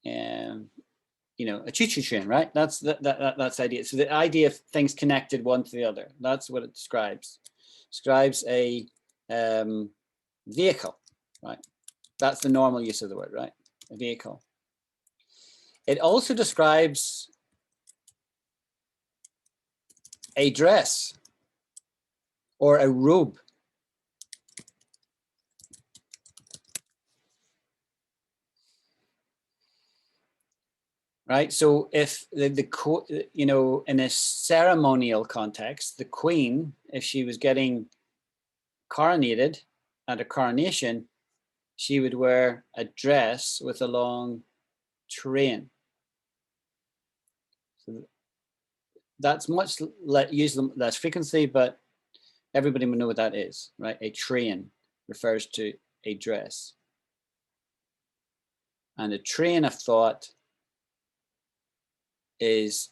a choo-choo train, right? That's the idea. So the idea of things connected one to the other, that's what it describes. Describes a vehicle, right? That's the normal use of the word, right? A vehicle. It also describes a dress or a robe. Right, so if you know, in a ceremonial context, the queen, if she was getting coronated at a coronation, she would wear a dress with a long train. So that's much used less frequency, but everybody will know what that is, right? A train refers to a dress. And a train of thought is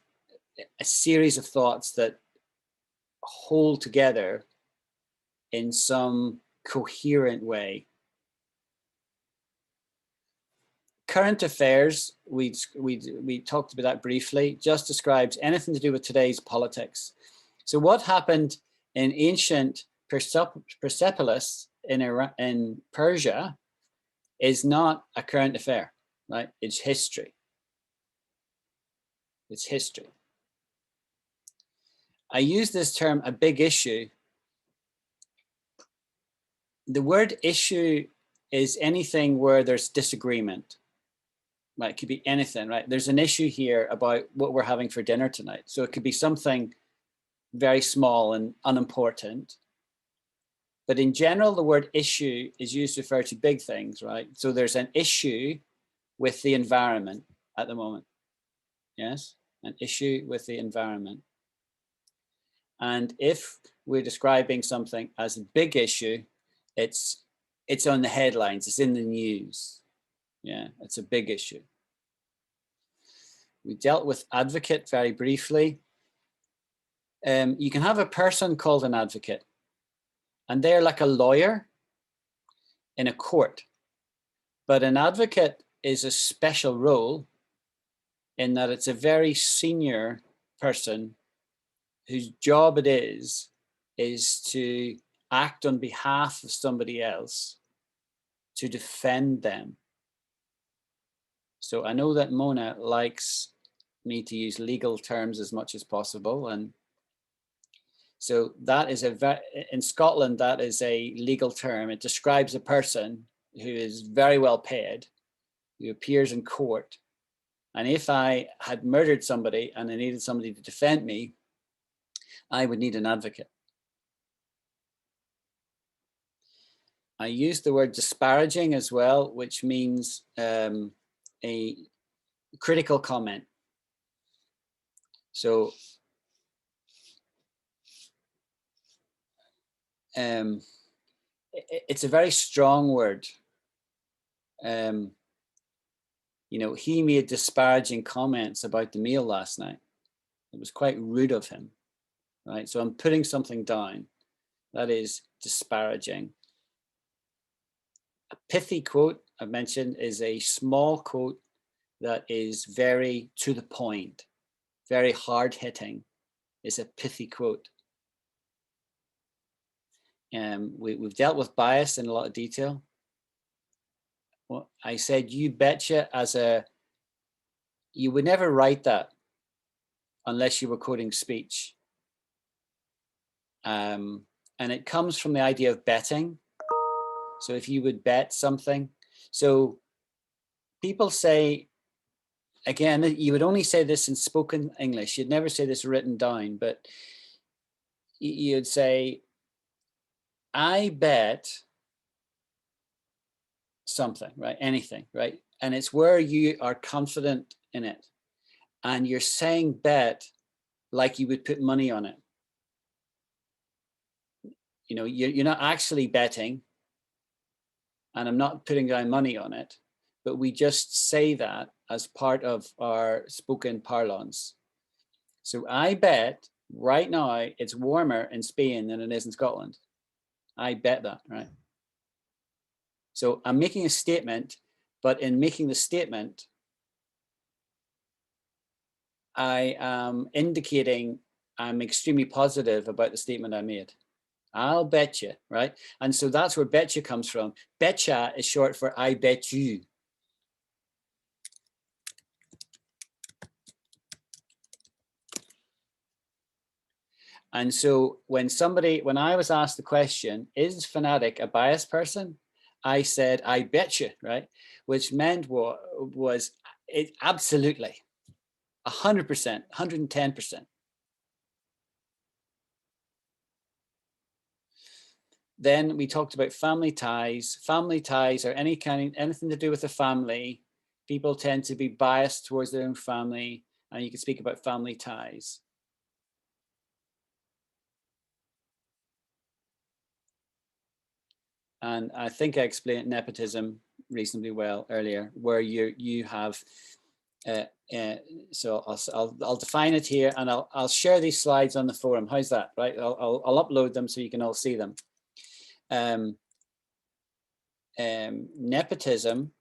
a series of thoughts that hold together in some coherent way. Current affairs, we talked about that briefly, just describes anything to do with today's politics. So what happened in ancient Persepolis in Persia is not a current affair, right? It's history. It's history. I use this term, a big issue. The word issue is anything where there's disagreement. Right, it could be anything, right? There's an issue here about what we're having for dinner tonight. So it could be something very small and unimportant. But in general, the word issue is used to refer to big things, right? So there's an issue with the environment at the moment. Yes, an issue with the environment. And if we're describing something as a big issue, it's on the headlines, it's in the news. Yeah, it's a big issue. We dealt with advocate very briefly. You can have a person called an advocate, and they're like a lawyer in a court. But an advocate is a special role in that it's a very senior person whose job it is to act on behalf of somebody else to defend them. So I know that Mona likes me to use legal terms as much as possible, and so that is in Scotland, that is a legal term. It describes a person who is very well paid, who appears in court. And if I had murdered somebody and I needed somebody to defend me, I would need an advocate. I use the word disparaging as well, which means a critical comment. So it's a very strong word. You know, he made disparaging comments about the meal last night. It was quite rude of him, right? So I'm putting something down that is disparaging. A pithy quote I've mentioned is a small quote that is very to the point, very hard hitting. It's a pithy quote. We've dealt with bias in a lot of detail. Well, I said, you betcha, you would never write that unless you were quoting speech. And it comes from the idea of betting. So if you would bet something, so people say, again, you would only say this in spoken English. You'd never say this written down, but you'd say, I bet something, right? Anything, right? And it's where you are confident in it. And you're saying bet like you would put money on it. You know, you're not actually betting, and I'm not putting down money on it, but we just say that as part of our spoken parlance. So I bet right now it's warmer in Spain than it is in Scotland. I bet that, right? So I'm making a statement, but in making the statement, I am indicating I'm extremely positive about the statement I made. I'll bet you, right? And so that's where betcha comes from. Betcha is short for I bet you. And so when I was asked the question, is fanatic a biased person? I said, I bet you, right? Which meant was it absolutely 100%, 110%. Then we talked about family ties. Family ties are anything to do with the family. People tend to be biased towards their own family, and you can speak about family ties. And I think I explained nepotism reasonably well earlier, where you have. So I'll define it here, and I'll share these slides on the forum. How's that? Right? I'll upload them so you can all see them. Nepotism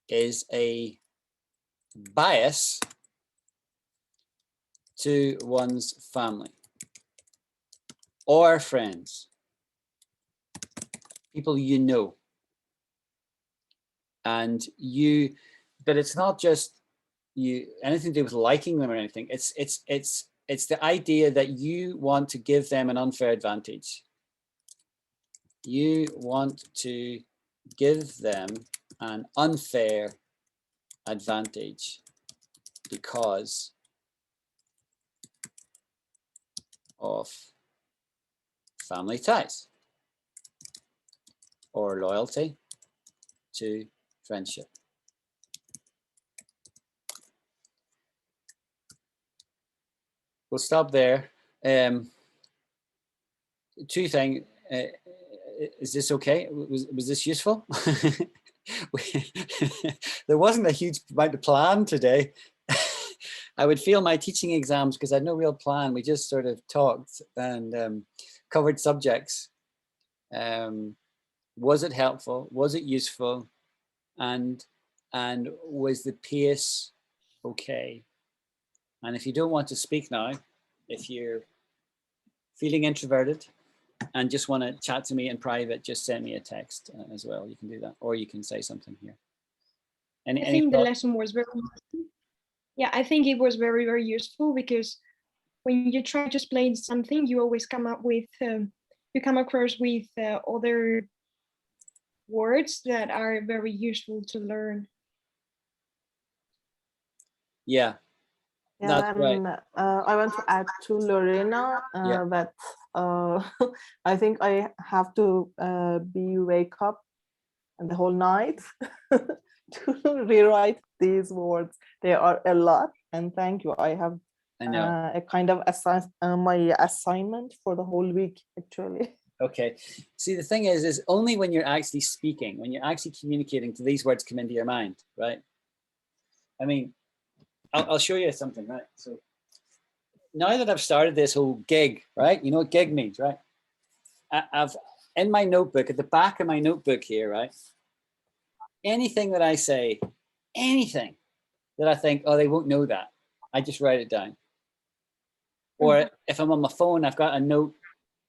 is a bias to one's family or friends, people you know. And but it's not just anything to do with liking them or anything. It's the idea that you want to give them an unfair advantage. You want to give them an unfair advantage because of family ties or loyalty to friendship. We'll stop there. Two things. Is this okay? Was this useful? There wasn't a huge amount of plan today. I would fail my teaching exams because I had no real plan. We just sort of talked and covered subjects. Was it helpful? Was it useful? And was the pace okay? And if you don't want to speak now, if you're feeling introverted and just want to chat to me in private, just send me a text as well. You can do that, or you can say something here. I think the lesson was very useful. Yeah, I think it was very, very useful because when you try to explain something, you always come up with, you come across with other words that are very useful to learn. Yeah. Yeah, that's right. I want to add to Lorena that I think I have to be wake up the whole night to rewrite these words. They are a lot, and thank you. I have a kind of my assignment for the whole week, actually. Okay. See, the thing is only when you're actually speaking, when you're actually communicating, do these words come into your mind, right? I mean, I'll show you something, right? So now that I've started this whole gig, right? You know what gig means, right? I've in my notebook, at the back of my notebook here, right? Anything that I say, anything that I think, oh, they won't know that, I just write it down. Or if I'm on my phone, I've got a note,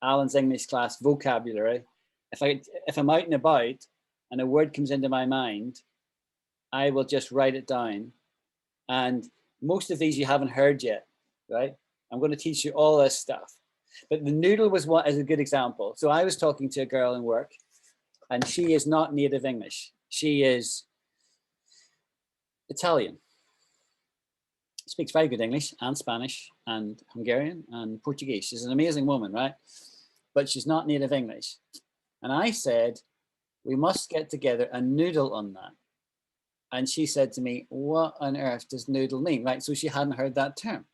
Alan's English class vocabulary. If I'm out and about and a word comes into my mind, I will just write it down. And most of these you haven't heard yet, right? I'm going to teach you all this stuff. But the noodle is a good example. So I was talking to a girl in work, and she is not native English. She is Italian. Speaks very good English and Spanish and Hungarian and Portuguese. She's an amazing woman, right? But she's not native English. And I said, we must get together and noodle on that. And she said to me, what on earth does noodle mean? Right, so she hadn't heard that term.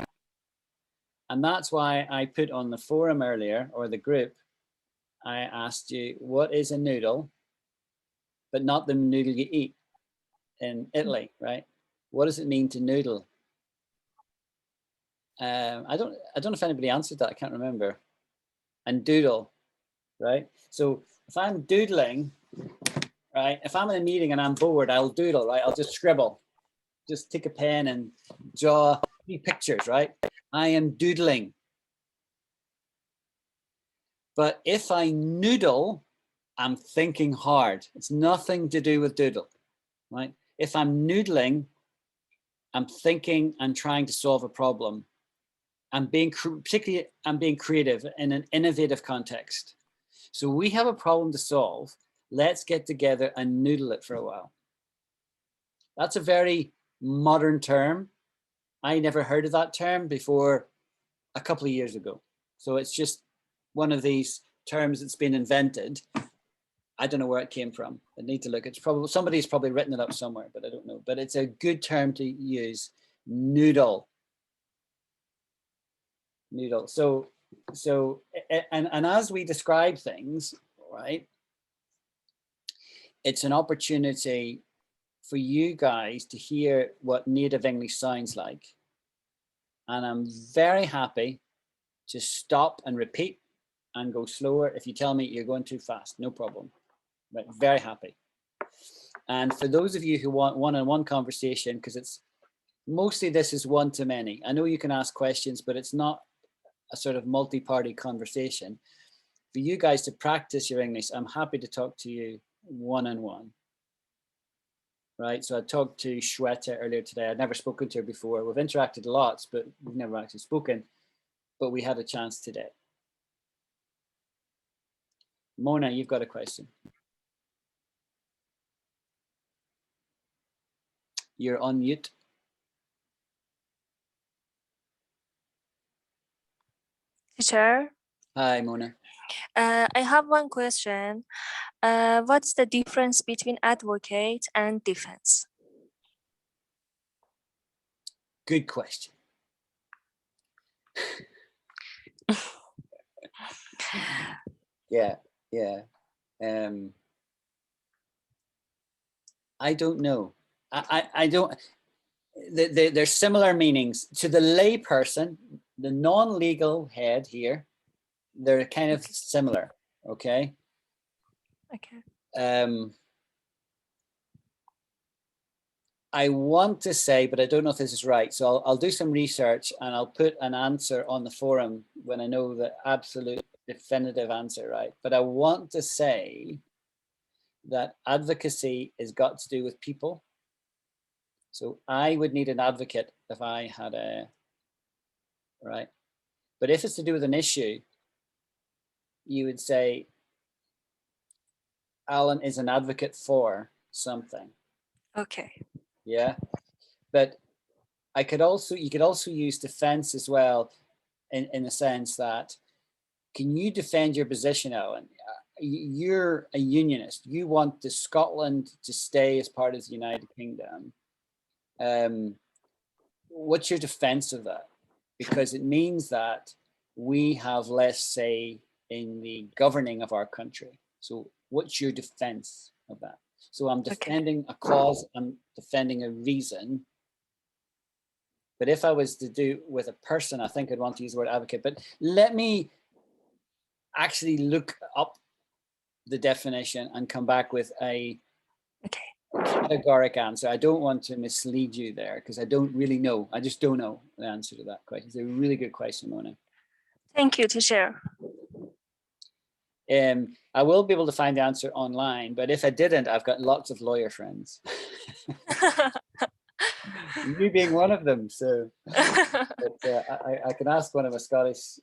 And that's why I put on the forum earlier, or the group, I asked you, what is a noodle? But not the noodle you eat in Italy, right? What does it mean to noodle? I don't know if anybody answered that. I can't remember. And doodle, right? So if I'm doodling, right? If I'm in a meeting and I'm bored, I'll doodle, right? I'll just scribble, just take a pen and draw 3 pictures, right? I am doodling. But if I noodle, I'm thinking hard. It's nothing to do with doodle, right? If I'm noodling, I'm thinking and trying to solve a problem. and being particularly and being creative in an innovative context. So we have a problem to solve. Let's get together and noodle it for a while. That's a very modern term. I never heard of that term before a couple of years ago. So it's just one of these terms that's been invented. I don't know where it came from. I need to look. It's probably somebody's probably written it up somewhere, but I don't know. But it's a good term to use. Noodle. So and as we describe things, right? It's an opportunity for you guys to hear what native English sounds like. And I'm very happy to stop and repeat and go slower. If you tell me you're going too fast, no problem. But very happy. And for those of you who want one-on-one conversation, because it's mostly this is one-to-many. I know you can ask questions, but it's not a sort of multi-party conversation. For you guys to practice your English, I'm happy to talk to you one-on-one. Right, so I talked to Shweta earlier today. I'd never spoken to her before. We've interacted lots, but we've never actually spoken. But we had a chance today. Mona, you've got a question. You're on mute. Teacher, Hi, Mona. I have one question. What's the difference between advocate and defense? Good question. Yeah. I don't know. I don't. There's similar meanings to the lay person, the non-legal head here. They're kind of similar. Okay. Okay. I want to say, but I don't know if this is right. So I'll do some research and I'll put an answer on the forum when I know the absolute definitive answer, right? But I want to say that advocacy has got to do with people. So I would need an advocate if I had a, right? But if it's to do with an issue, you would say, Alan is an advocate for something. Okay. Yeah. But you could also use defense as well in the sense that, can you defend your position, Alan? You're a unionist. You want Scotland to stay as part of the United Kingdom. What's your defense of that? Because it means that we have less say in the governing of our country. So what's your defense of that? So I'm defending a cause, I'm defending a reason. But if I was to do with a person, I think I'd want to use the word advocate. But let me actually look up the definition and come back with a categoric answer. I don't want to mislead you there because I don't really know. I just don't know the answer to that question. It's a really good question, Mona. Thank you, teacher. I will be able to find the answer online, but if I didn't, I've got lots of lawyer friends. You being one of them, so I can ask one of my Scottish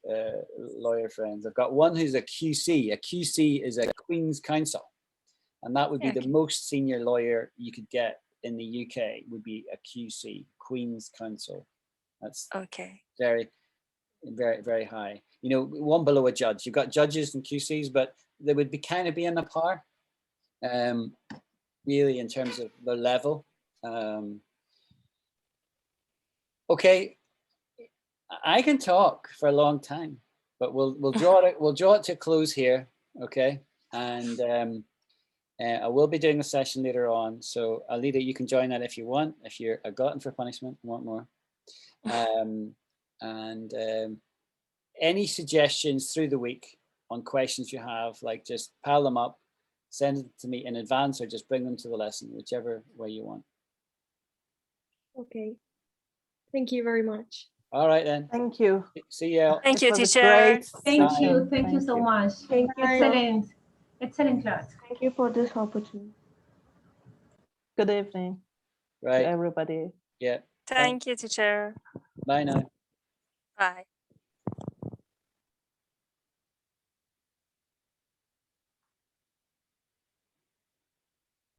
lawyer friends. I've got one who's a QC. A QC is a Queen's Counsel, and that would be the most senior lawyer you could get in the UK. Would be a QC, Queen's Counsel. That's very, very, very high. You know, one below a judge. You've got judges and QCs, but they would be kind of be on a par, really, in terms of the level. Okay, I can talk for a long time, but we'll draw it to a close here. Okay, and I will be doing a session later on. So Alida, you can join that if you want. If you're a glutton for punishment and want more, any suggestions through the week on questions you have, like just pile them up, send it to me in advance, or just bring them to the lesson, whichever way you want. Okay. Thank you very much. All right then. Thank you. See you. Thank you, teacher. Thank you. Thank you so much. Thank you. Excellent. Excellent class. Thank you for this opportunity. Good evening to everybody. Yeah. Thank you, teacher. Bye now. Bye.